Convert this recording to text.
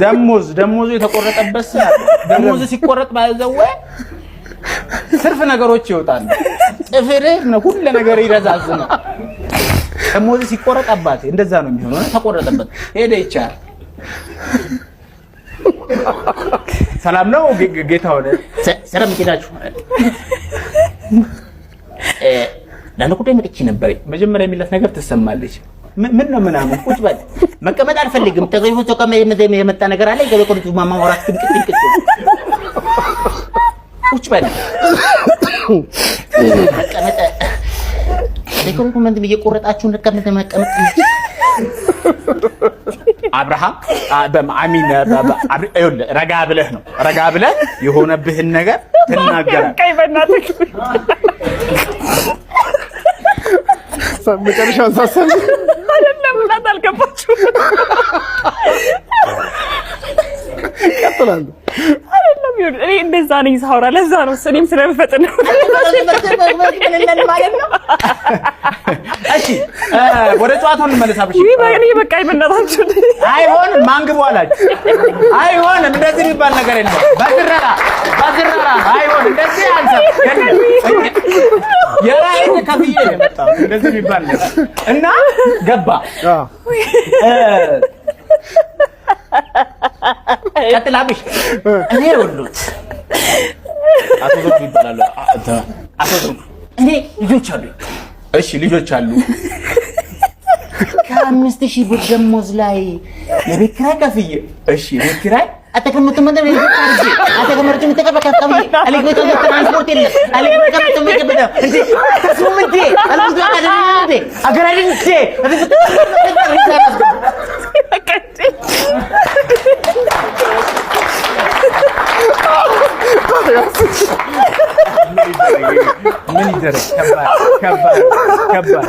ደሞዙ የተቆረጠበት ደሞዙ ሲቆረጥ ባይዘው ትርፍ ነገሮች ይወጣሉ ጥፍር ነው ሁሉ ነገር ይረዛዝና ደሞዙ ሲቆረጥ አባቴ እንደዛ ነው የሚሆነው ተቆረጠበት ሄደ ይቻል ሰላም ነው ጌታው ሰላም ይላችሁ ለነኩዴ መጥቼ ነበር መጀመሪያ የሚላት ነገር ተሰማለች ምን ነው ምናምን ቁጭ በል መቀመጥ አልፈልግም ተገይፎ የመጣ ነገር አለ ገበቆልቱ ማማወራት ትንቅጥቅጥ ቁጭ በል መቀመጥ ለኮንኩ ምንድነው እየቆረጣችሁ መቀመጥ አብርሃም በአሚን ረጋ ብለህ የሆነብህን ነገር ትናገራለህ ቀይ በእናትህ መጨረሻውን ሳሰብ አይደለም እናት አልገባችሁ ቀጥላል አይደለም እኔ እንደዛ ነኝ ሳውራ ለዛ ነው እኔም ስለምፈጥን ነው ማለት ነው እሺ ወደ ጨዋታው እንመለሳብሽ እኔ በቃ ይመናታችሁ አይሆን ማንግቡ አላችሁ አይሆን እንደዚህ የሚባል ነገር የለም በዝረራ አይሆን እንደዚህ አንተ የራይት ከፍዬ ነው የመጣው እንደዚህ የሚባል ነገር እና ገባ ቀጥላብሽ እኔ ወሉት አቶዞት ይባላል አቶዞት እኔ ልጆች አሉ እሺ ልጆች አሉ ከ5000 ብር ደሞዝ ላይ የቤት ኪራይ ከፍዬ እሺ የቤት ኪራይ አተከመቱ ምንድን ነው አተከመቱ ተከበከብከብ አለግቶ ትራንስፖርት የለም አለግቶ ተመከበደ እንዴ ተስሙምንቴ አለግቶ አደረንቴ አገራድንቴ ምን ይደረግ ከባድ